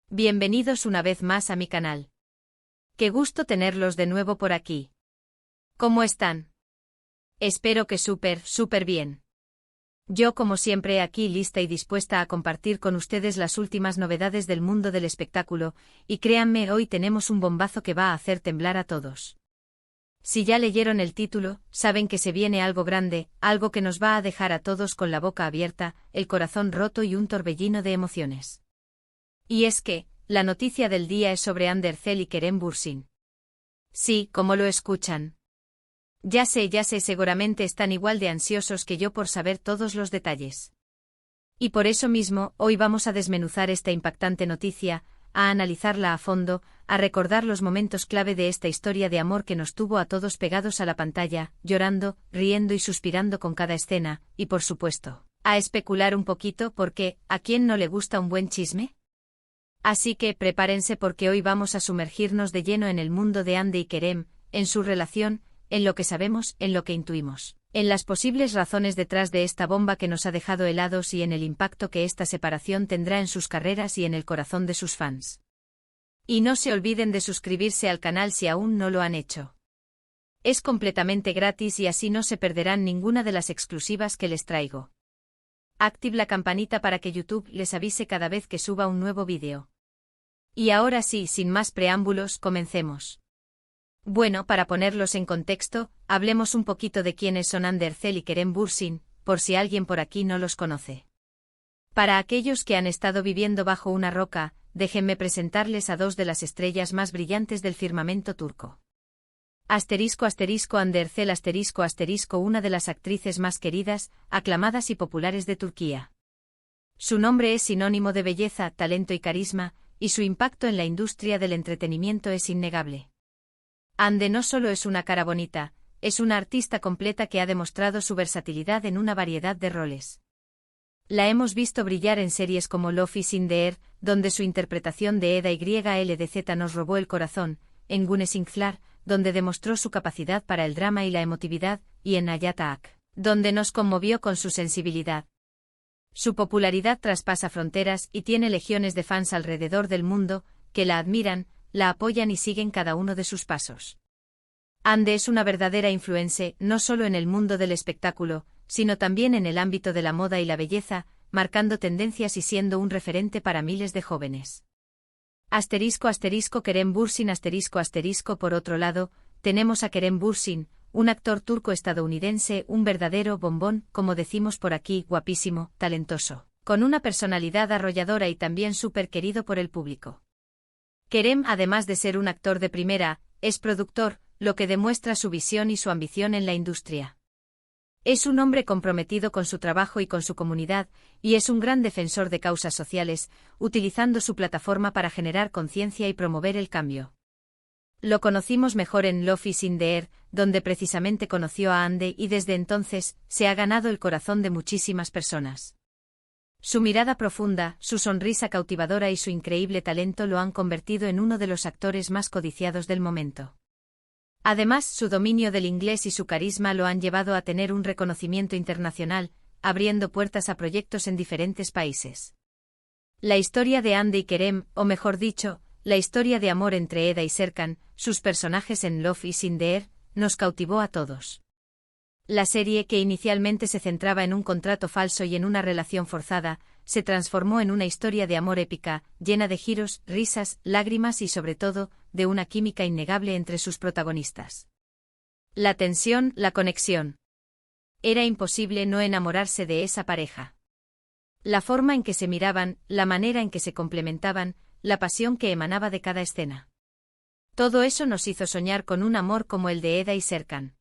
Bienvenidos una vez más a mi canal. Qué gusto tenerlos de nuevo por aquí. ¿Cómo están? Espero que súper bien. Yo como siempre aquí lista y dispuesta a compartir con ustedes las últimas novedades del mundo del espectáculo, y créanme, hoy tenemos un bombazo que va a hacer temblar a todos. Si ya leyeron el título, saben que se viene algo grande, algo que nos va a dejar a todos con la boca abierta, el corazón roto y un torbellino de emociones. Y es que, la noticia del día es sobre Ander Zel y Kerem Bürsin. Sí, como lo escuchan. Ya sé, seguramente están igual de ansiosos que yo por saber todos los detalles. Y por eso mismo, hoy vamos a desmenuzar esta impactante noticia, a analizarla a fondo, a recordar los momentos clave de esta historia de amor que nos tuvo a todos pegados a la pantalla, llorando, riendo y suspirando con cada escena, y por supuesto, a especular un poquito porque, ¿a quién no le gusta un buen chisme? Así que prepárense porque hoy vamos a sumergirnos de lleno en el mundo de Hande y Kerem, en su relación, en lo que sabemos, en lo que intuimos, en las posibles razones detrás de esta bomba que nos ha dejado helados y en el impacto que esta separación tendrá en sus carreras y en el corazón de sus fans. Y no se olviden de suscribirse al canal si aún no lo han hecho. Es completamente gratis y así no se perderán ninguna de las exclusivas que les traigo. Active la campanita para que YouTube les avise cada vez que suba un nuevo vídeo. Y ahora sí, sin más preámbulos, comencemos. Bueno, para ponerlos en contexto, hablemos un poquito de quiénes son Ander Zel y Kerem Bürsin, por si alguien por aquí no los conoce. Para aquellos que han estado viviendo bajo una roca, déjenme presentarles a dos de las estrellas más brillantes del firmamento turco. Ander Zel, una de las actrices más queridas, aclamadas y populares de Turquía. Su nombre es sinónimo de belleza, talento y carisma, y su impacto en la industria del entretenimiento es innegable. Hande no solo es una cara bonita, es una artista completa que ha demostrado su versatilidad en una variedad de roles. La hemos visto brillar en series como Love is in the Air, donde su interpretación de Eda YLDZ nos robó el corazón, en Güneşinkler, donde demostró su capacidad para el drama y la emotividad, y en Hayat Ak, donde nos conmovió con su sensibilidad. Su popularidad traspasa fronteras y tiene legiones de fans alrededor del mundo, que la admiran, la apoyan y siguen cada uno de sus pasos. Hande es una verdadera influencer, no solo en el mundo del espectáculo, sino también en el ámbito de la moda y la belleza, marcando tendencias y siendo un referente para miles de jóvenes. Kerem Bürsin Por otro lado, tenemos a Kerem Bürsin, un actor turco-estadounidense, un verdadero bombón, como decimos por aquí, guapísimo, talentoso, con una personalidad arrolladora y también súper querido por el público. Kerem, además de ser un actor de primera, es productor, lo que demuestra su visión y su ambición en la industria. Es un hombre comprometido con su trabajo y con su comunidad, y es un gran defensor de causas sociales, utilizando su plataforma para generar conciencia y promover el cambio. Lo conocimos mejor en Love is in the Air, donde precisamente conoció a Hande y desde entonces, se ha ganado el corazón de muchísimas personas. Su mirada profunda, su sonrisa cautivadora y su increíble talento lo han convertido en uno de los actores más codiciados del momento. Además, su dominio del inglés y su carisma lo han llevado a tener un reconocimiento internacional, abriendo puertas a proyectos en diferentes países. La historia de Hande y Kerem, o mejor dicho, la historia de amor entre Eda y Serkan, sus personajes en Love is in the Air, nos cautivó a todos. La serie, que inicialmente se centraba en un contrato falso y en una relación forzada, se transformó en una historia de amor épica, llena de giros, risas, lágrimas y sobre todo, de una química innegable entre sus protagonistas. La tensión, la conexión. Era imposible no enamorarse de esa pareja. La forma en que se miraban, la manera en que se complementaban, la pasión que emanaba de cada escena. Todo eso nos hizo soñar con un amor como el de Eda y Serkan.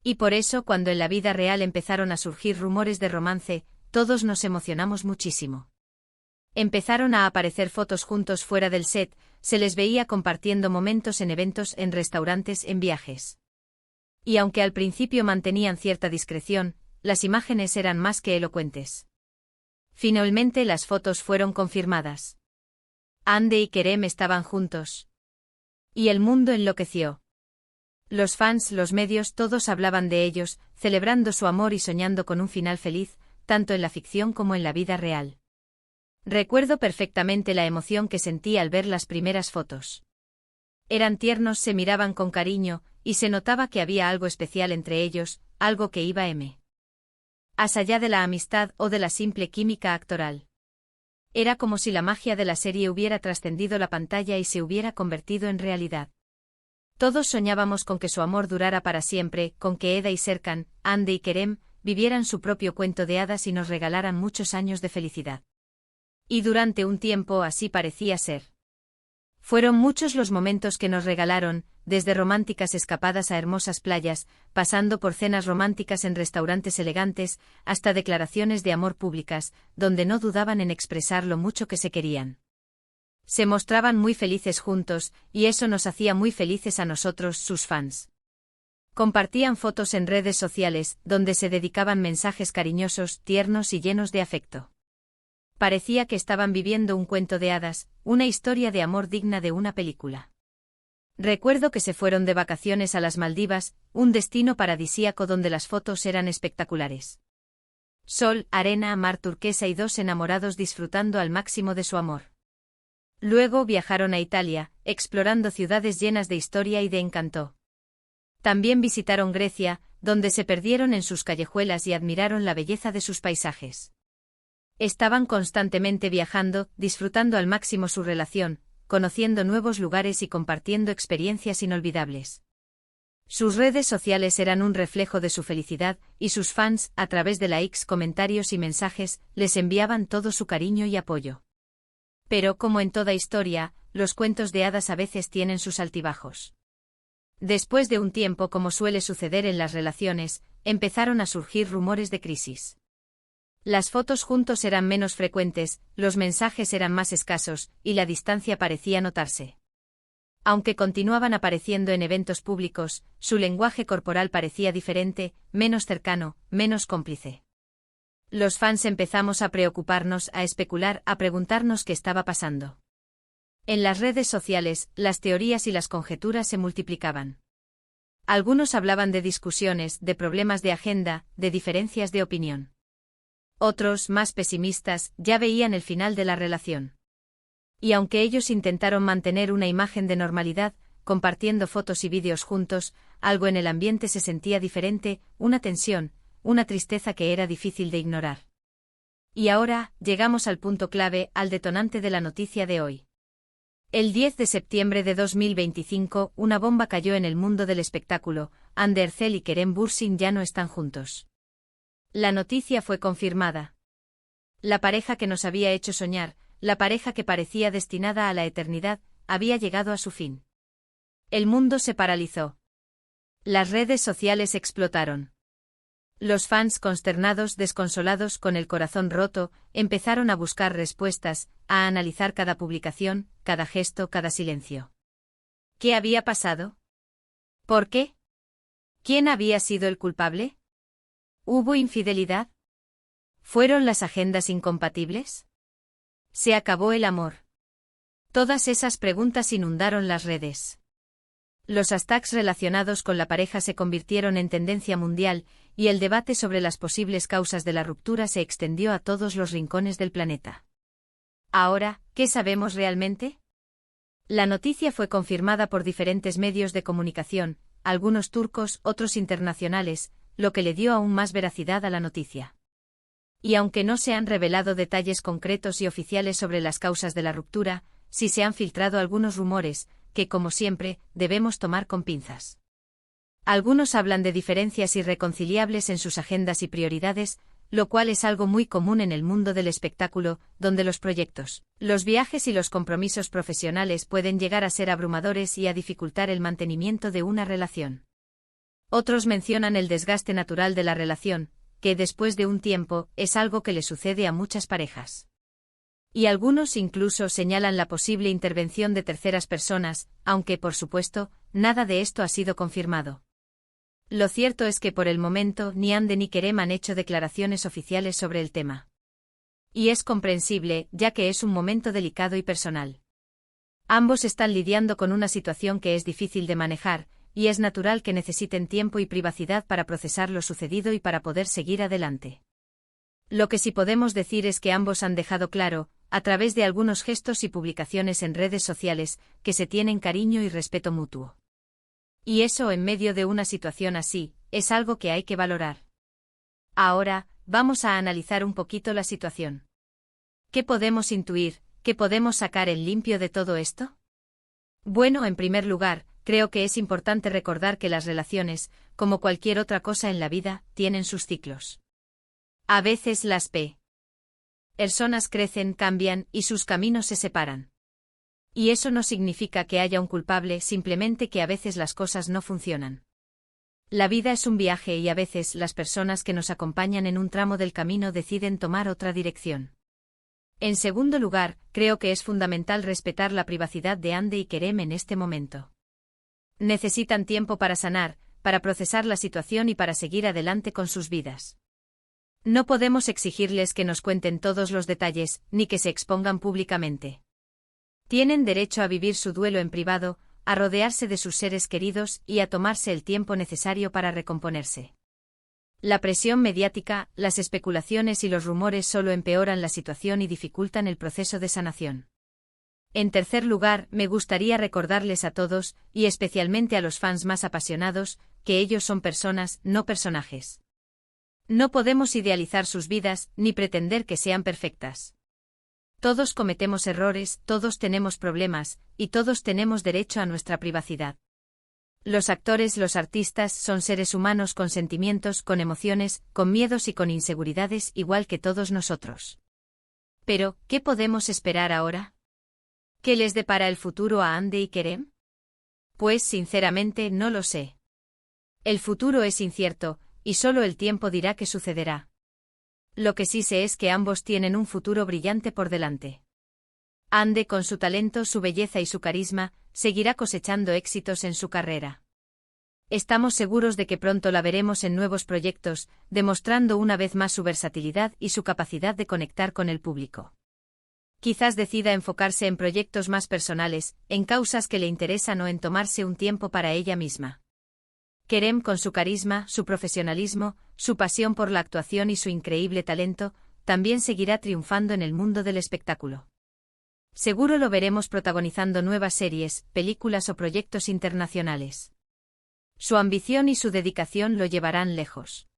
Y por eso, cuando en la vida real empezaron a surgir rumores de romance, todos nos emocionamos muchísimo. Empezaron a aparecer fotos juntos fuera del set, se les veía compartiendo momentos en eventos, en restaurantes, en viajes. Y aunque al principio mantenían cierta discreción, las imágenes eran más que elocuentes. Finalmente las fotos fueron confirmadas. Hande y Kerem estaban juntos. Y el mundo enloqueció. Los fans, los medios, todos hablaban de ellos, celebrando su amor y soñando con un final feliz, tanto en la ficción como en la vida real. Recuerdo perfectamente la emoción que sentí al ver las primeras fotos. Eran tiernos, se miraban con cariño, y se notaba que había algo especial entre ellos, algo que iba más allá de la amistad o de la simple química actoral. Era como si la magia de la serie hubiera trascendido la pantalla y se hubiera convertido en realidad. Todos soñábamos con que su amor durara para siempre, con que Eda y Serkan, Hande y Kerem, vivieran su propio cuento de hadas y nos regalaran muchos años de felicidad. Y durante un tiempo así parecía ser. Fueron muchos los momentos que nos regalaron, desde románticas escapadas a hermosas playas, pasando por cenas románticas en restaurantes elegantes, hasta declaraciones de amor públicas, donde no dudaban en expresar lo mucho que se querían. Se mostraban muy felices juntos, y eso nos hacía muy felices a nosotros, sus fans. Compartían fotos en redes sociales, donde se dedicaban mensajes cariñosos, tiernos y llenos de afecto. Parecía que estaban viviendo un cuento de hadas, una historia de amor digna de una película. Recuerdo que se fueron de vacaciones a las Maldivas, un destino paradisíaco donde las fotos eran espectaculares. Sol, arena, mar turquesa y dos enamorados disfrutando al máximo de su amor. Luego viajaron a Italia, explorando ciudades llenas de historia y de encanto. También visitaron Grecia, donde se perdieron en sus callejuelas y admiraron la belleza de sus paisajes. Estaban constantemente viajando, disfrutando al máximo su relación, conociendo nuevos lugares y compartiendo experiencias inolvidables. Sus redes sociales eran un reflejo de su felicidad, y sus fans, a través de likes, comentarios y mensajes, les enviaban todo su cariño y apoyo. Pero, como en toda historia, los cuentos de hadas a veces tienen sus altibajos. Después de un tiempo, como suele suceder en las relaciones, empezaron a surgir rumores de crisis. Las fotos juntos eran menos frecuentes, los mensajes eran más escasos, y la distancia parecía notarse. Aunque continuaban apareciendo en eventos públicos, su lenguaje corporal parecía diferente, menos cercano, menos cómplice. Los fans empezamos a preocuparnos, a especular, a preguntarnos qué estaba pasando. En las redes sociales, las teorías y las conjeturas se multiplicaban. Algunos hablaban de discusiones, de problemas de agenda, de diferencias de opinión. Otros, más pesimistas, ya veían el final de la relación. Y aunque ellos intentaron mantener una imagen de normalidad, compartiendo fotos y vídeos juntos, algo en el ambiente se sentía diferente, una tensión, una tristeza que era difícil de ignorar. Y ahora, llegamos al punto clave, al detonante de la noticia de hoy. El 10 de septiembre de 2025, una bomba cayó en el mundo del espectáculo. Hande Erçel y Kerem Bürsin ya no están juntos. La noticia fue confirmada. La pareja que nos había hecho soñar, la pareja que parecía destinada a la eternidad, había llegado a su fin. El mundo se paralizó. Las redes sociales explotaron. Los fans, consternados, desconsolados, con el corazón roto, empezaron a buscar respuestas, a analizar cada publicación, cada gesto, cada silencio. ¿Qué había pasado? ¿Por qué? ¿Quién había sido el culpable? ¿Hubo infidelidad? ¿Fueron las agendas incompatibles? ¿Se acabó el amor? Todas esas preguntas inundaron las redes. Los hashtags relacionados con la pareja se convirtieron en tendencia mundial, y el debate sobre las posibles causas de la ruptura se extendió a todos los rincones del planeta. Ahora, ¿qué sabemos realmente? La noticia fue confirmada por diferentes medios de comunicación, algunos turcos, otros internacionales, lo que le dio aún más veracidad a la noticia. Y aunque no se han revelado detalles concretos y oficiales sobre las causas de la ruptura, sí se han filtrado algunos rumores, que como siempre, debemos tomar con pinzas. Algunos hablan de diferencias irreconciliables en sus agendas y prioridades, lo cual es algo muy común en el mundo del espectáculo, donde los proyectos, los viajes y los compromisos profesionales pueden llegar a ser abrumadores y a dificultar el mantenimiento de una relación. Otros mencionan el desgaste natural de la relación, que después de un tiempo, es algo que le sucede a muchas parejas. Y algunos incluso señalan la posible intervención de terceras personas, aunque, por supuesto, nada de esto ha sido confirmado. Lo cierto es que por el momento ni Hande ni Kerem han hecho declaraciones oficiales sobre el tema. Y es comprensible, ya que es un momento delicado y personal. Ambos están lidiando con una situación que es difícil de manejar, y es natural que necesiten tiempo y privacidad para procesar lo sucedido y para poder seguir adelante. Lo que sí podemos decir es que ambos han dejado claro, a través de algunos gestos y publicaciones en redes sociales, que se tienen cariño y respeto mutuo. Y eso en medio de una situación así, es algo que hay que valorar. Ahora, vamos a analizar un poquito la situación. ¿Qué podemos intuir, qué podemos sacar en limpio de todo esto? Bueno, en primer lugar, creo que es importante recordar que las relaciones, como cualquier otra cosa en la vida, tienen sus ciclos. A veces las personas crecen, cambian y sus caminos se separan. Y eso no significa que haya un culpable, simplemente que a veces las cosas no funcionan. La vida es un viaje y a veces las personas que nos acompañan en un tramo del camino deciden tomar otra dirección. En segundo lugar, creo que es fundamental respetar la privacidad de Hande y Kerem en este momento. Necesitan tiempo para sanar, para procesar la situación y para seguir adelante con sus vidas. No podemos exigirles que nos cuenten todos los detalles, ni que se expongan públicamente. Tienen derecho a vivir su duelo en privado, a rodearse de sus seres queridos y a tomarse el tiempo necesario para recomponerse. La presión mediática, las especulaciones y los rumores solo empeoran la situación y dificultan el proceso de sanación. En tercer lugar, me gustaría recordarles a todos, y especialmente a los fans más apasionados, que ellos son personas, no personajes. No podemos idealizar sus vidas, ni pretender que sean perfectas. Todos cometemos errores, todos tenemos problemas, y todos tenemos derecho a nuestra privacidad. Los actores, los artistas, son seres humanos con sentimientos, con emociones, con miedos y con inseguridades igual que todos nosotros. Pero, ¿qué podemos esperar ahora? ¿Qué les depara el futuro a Hande y Kerem? Pues sinceramente no lo sé. El futuro es incierto, y solo el tiempo dirá qué sucederá. Lo que sí sé es que ambos tienen un futuro brillante por delante. Hande, con su talento, su belleza y su carisma, seguirá cosechando éxitos en su carrera. Estamos seguros de que pronto la veremos en nuevos proyectos, demostrando una vez más su versatilidad y su capacidad de conectar con el público. Quizás decida enfocarse en proyectos más personales, en causas que le interesan o en tomarse un tiempo para ella misma. Kerem, con su carisma, su profesionalismo, su pasión por la actuación y su increíble talento, también seguirá triunfando en el mundo del espectáculo. Seguro lo veremos protagonizando nuevas series, películas o proyectos internacionales. Su ambición y su dedicación lo llevarán lejos.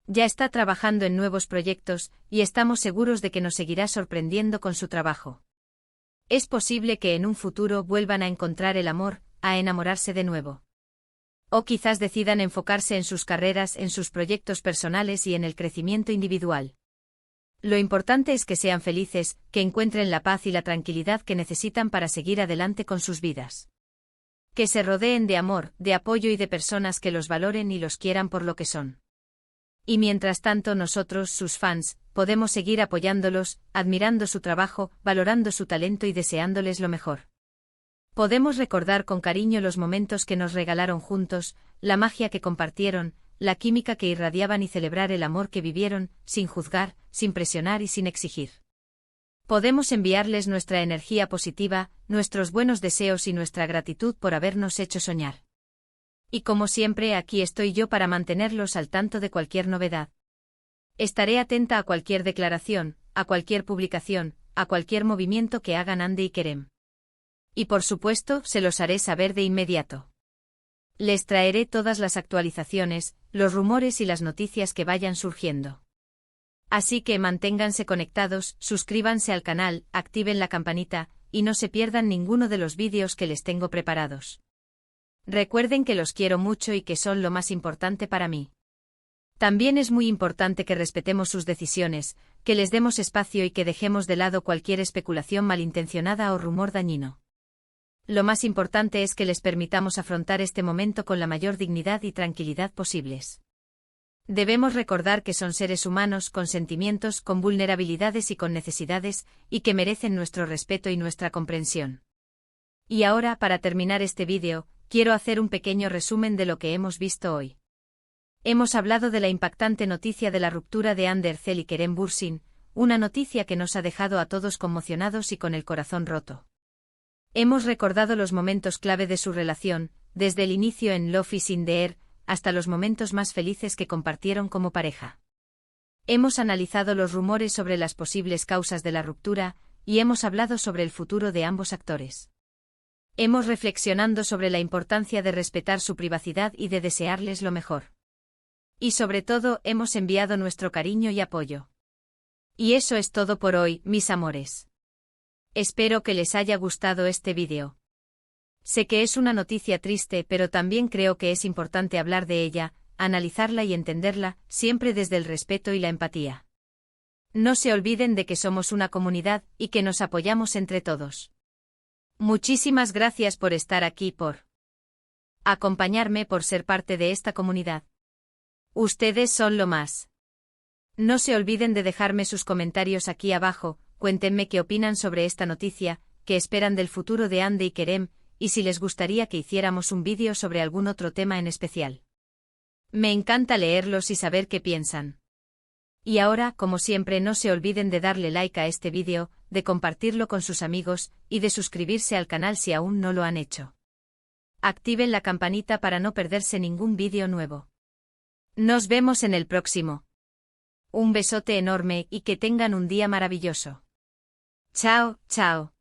Ya está trabajando en nuevos proyectos, y estamos seguros de que nos seguirá sorprendiendo con su trabajo. Es posible que en un futuro vuelvan a encontrar el amor, a enamorarse de nuevo. O quizás decidan enfocarse en sus carreras, en sus proyectos personales y en el crecimiento individual. Lo importante es que sean felices, que encuentren la paz y la tranquilidad que necesitan para seguir adelante con sus vidas. Que se rodeen de amor, de apoyo y de personas que los valoren y los quieran por lo que son. Y mientras tanto nosotros, sus fans, podemos seguir apoyándolos, admirando su trabajo, valorando su talento y deseándoles lo mejor. Podemos recordar con cariño los momentos que nos regalaron juntos, la magia que compartieron, la química que irradiaban y celebrar el amor que vivieron, sin juzgar, sin presionar y sin exigir. Podemos enviarles nuestra energía positiva, nuestros buenos deseos y nuestra gratitud por habernos hecho soñar. Y como siempre, aquí estoy yo para mantenerlos al tanto de cualquier novedad. Estaré atenta a cualquier declaración, a cualquier publicación, a cualquier movimiento que hagan Hande y Kerem. Y por supuesto, se los haré saber de inmediato. Les traeré todas las actualizaciones, los rumores y las noticias que vayan surgiendo. Así que manténganse conectados, suscríbanse al canal, activen la campanita, y no se pierdan ninguno de los vídeos que les tengo preparados. Recuerden que los quiero mucho y que son lo más importante para mí. También es muy importante que respetemos sus decisiones, que les demos espacio y que dejemos de lado cualquier especulación malintencionada o rumor dañino. Lo más importante es que les permitamos afrontar este momento con la mayor dignidad y tranquilidad posibles. Debemos recordar que son seres humanos con sentimientos, con vulnerabilidades y con necesidades, y que merecen nuestro respeto y nuestra comprensión. Y ahora, para terminar este vídeo, quiero hacer un pequeño resumen de lo que hemos visto hoy. Hemos hablado de la impactante noticia de la ruptura de Hande Erçel y Kerem Bürsin, una noticia que nos ha dejado a todos conmocionados y con el corazón roto. Hemos recordado los momentos clave de su relación, desde el inicio en Love is in the Air, hasta los momentos más felices que compartieron como pareja. Hemos analizado los rumores sobre las posibles causas de la ruptura, y hemos hablado sobre el futuro de ambos actores. Hemos reflexionado sobre la importancia de respetar su privacidad y de desearles lo mejor. Y sobre todo, hemos enviado nuestro cariño y apoyo. Y eso es todo por hoy, mis amores. Espero que les haya gustado este vídeo. Sé que es una noticia triste, pero también creo que es importante hablar de ella, analizarla y entenderla, siempre desde el respeto y la empatía. No se olviden de que somos una comunidad y que nos apoyamos entre todos. Muchísimas gracias por estar aquí, por acompañarme, por ser parte de esta comunidad. Ustedes son lo más. No se olviden de dejarme sus comentarios aquí abajo, cuéntenme qué opinan sobre esta noticia, qué esperan del futuro de Ande y Kerem, y si les gustaría que hiciéramos un vídeo sobre algún otro tema en especial. Me encanta leerlos y saber qué piensan. Y ahora, como siempre, no se olviden de darle like a este vídeo, de compartirlo con sus amigos, y de suscribirse al canal si aún no lo han hecho. Activen la campanita para no perderse ningún vídeo nuevo. Nos vemos en el próximo. Un besote enorme y que tengan un día maravilloso. Chao, chao.